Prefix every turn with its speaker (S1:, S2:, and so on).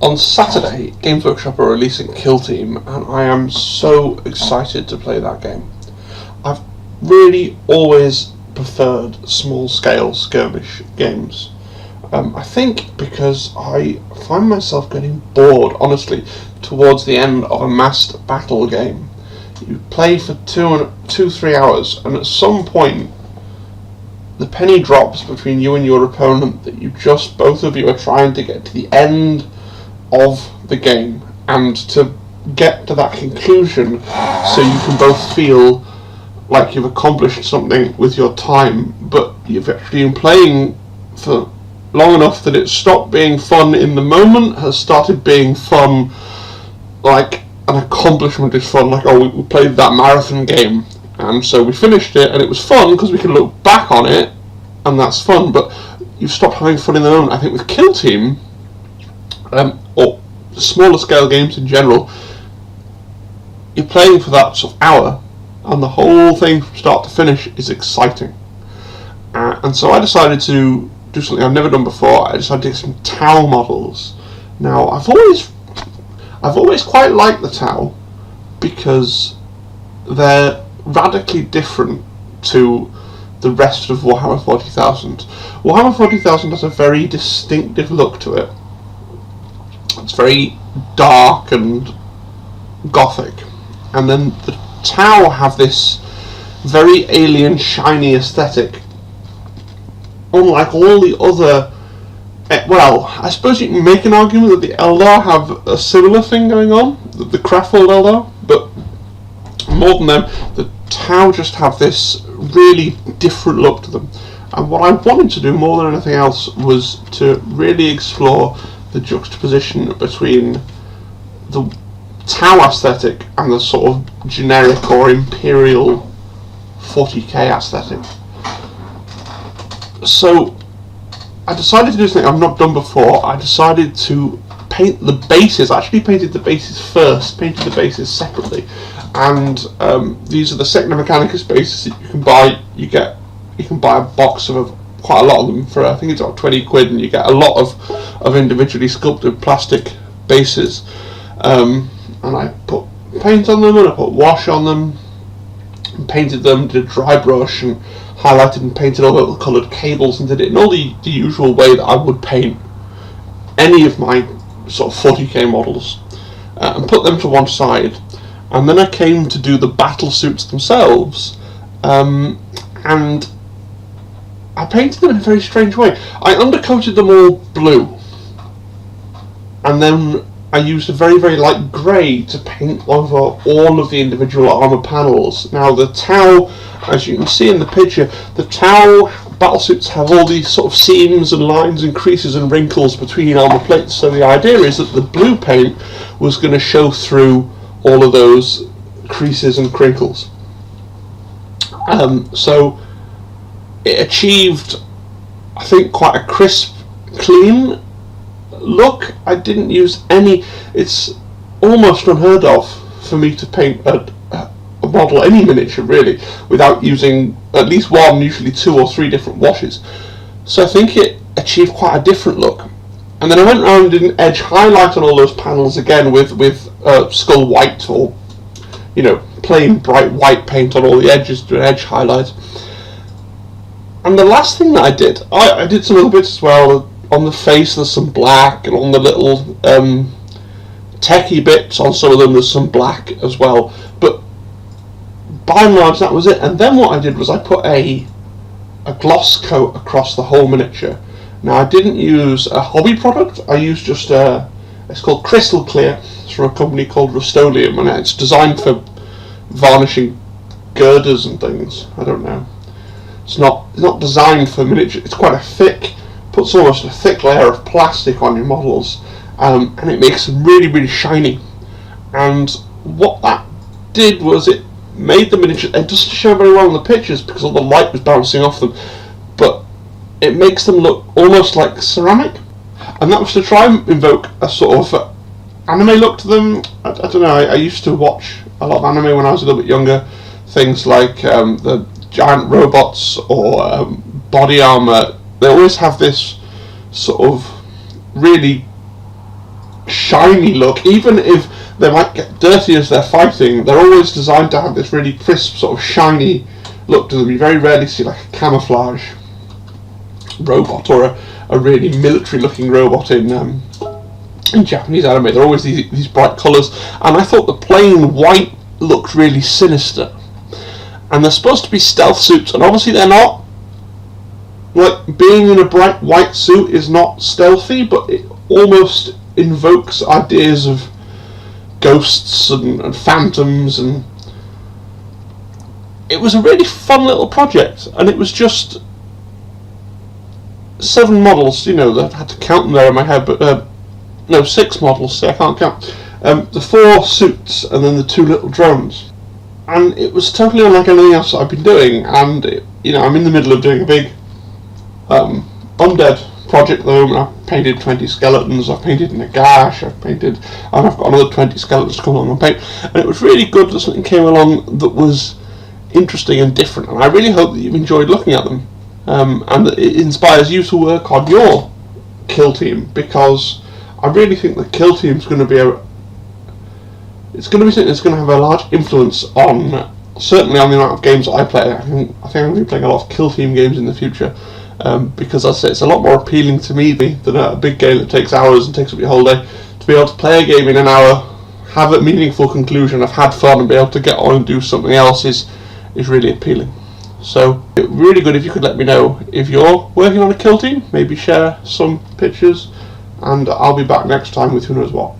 S1: On Saturday, Games Workshop are releasing Kill Team, and I am so excited to play that game. I've really always preferred small-scale skirmish games. I think because I find myself getting bored, honestly, towards the end of a massed battle game. You play for 3 hours, and at some point, the penny drops between you and your opponent that both of you are trying to get to the end of the game, and to get to that conclusion so you can both feel like you've accomplished something with your time, but you've actually been playing for long enough that it stopped being fun in the moment, has started being fun, like an accomplishment is fun, like, oh, we played that marathon game, and so we finished it, and it was fun because we can look back on it, and that's fun, but you've stopped having fun in the moment. I think with Kill Team, or smaller scale games in general, you're playing for that sort of hour, and the whole thing from start to finish is exciting. And so I decided to do something I've never done before. I decided to get some Tau models. Now, I've always quite liked the Tau because they're radically different to the rest of Warhammer 40,000. Warhammer 40,000 has a very distinctive look to it. It's very dark and gothic, and then the Tau have this very alien, shiny aesthetic. Unlike all the other, well, I suppose you can make an argument that the Eldar have a similar thing going on, the Kraftfold Eldar, but more than them, the Tau just have this really different look to them. And what I wanted to do more than anything else was to really explore the juxtaposition between the Tau aesthetic and the sort of generic or imperial 40k aesthetic. So I decided to do something I've not done before. I decided to paint the bases. I actually painted the bases first, painted the bases separately, and these are the Sector Mechanicus bases that you can buy. You can buy a box of quite a lot of them for, I think it's about 20 quid, and you get a lot of individually sculpted plastic bases. And I put paint on them, and I put wash on them, and painted them, did a dry brush, and highlighted and painted all the little coloured cables, and did it in all the usual way that I would paint any of my sort of 40k models, and put them to one side. And then I came to do the battle suits themselves, and I painted them in a very strange way. I undercoated them all blue, and then I used a very, very light grey to paint over all of the individual armour panels. Now the Tau, as you can see in the picture, the Tau battlesuits have all these sort of seams and lines and creases and wrinkles between armour plates, so the idea is that the blue paint was going to show through all of those creases and crinkles. So it achieved, I think, quite a crisp, clean look. I didn't use any. It's almost unheard of for me to paint a model, any miniature really, without using at least one, usually 2 or 3 different washes. So I think it achieved quite a different look. And then I went around and did an edge highlight on all those panels again with skull white, or plain bright white paint on all the edges to an edge highlight. And the last thing that I did some little bits as well. On the face there's some black, and on the little techie bits on some of them there's some black as well. But by and large that was it. And then what I did was I put a gloss coat across the whole miniature. Now I didn't use a hobby product, I used just it's called Crystal Clear. It's from a company called Rust-Oleum, and it's designed for varnishing girders and things. I don't know. It's not designed for miniature. It's quite a thick, puts almost a thick layer of plastic on your models, and it makes them really, really shiny. And what that did was it made the miniature, it doesn't show very well in the pictures because all the light was bouncing off them, but it makes them look almost like ceramic. And that was to try and invoke a sort of anime look to them. I don't know, I used to watch a lot of anime when I was a little bit younger. Things like the giant robots or body armor. They always have this sort of really shiny look. Even if they might get dirty as they're fighting, they're always designed to have this really crisp, sort of shiny look to them. You very rarely see like a camouflage robot or a really military-looking robot in Japanese anime. They're always these bright colours, and I thought the plain white looked really sinister. And they're supposed to be stealth suits, and obviously they're not. Like, being in a bright white suit is not stealthy, but it almost invokes ideas of ghosts and phantoms, and it was a really fun little project. And it was just 7 models, that I had to count them there in my head, but no, 6 models, see, I can't count. The 4 suits and then the 2 little drones. And it was totally unlike anything else that I've been doing, and I'm in the middle of doing a big undead project at the moment. I've painted 20 skeletons, I've painted Nagash, and I've got another 20 skeletons to come along and paint, and it was really good that something came along that was interesting and different, and I really hope that you've enjoyed looking at them, and that it inspires you to work on your kill team, because I really think the kill team is going to be something that's going to have a large influence on, certainly on the amount of games that I play. I think I'm going to be playing a lot of kill team games in the future, because I say it's a lot more appealing to me than a big game that takes hours and takes up your whole day. To be able to play a game in an hour, have a meaningful conclusion, have had fun, and be able to get on and do something else is really appealing. So it would be really good if you could let me know if you're working on a kill team, maybe share some pictures, and I'll be back next time with who knows what.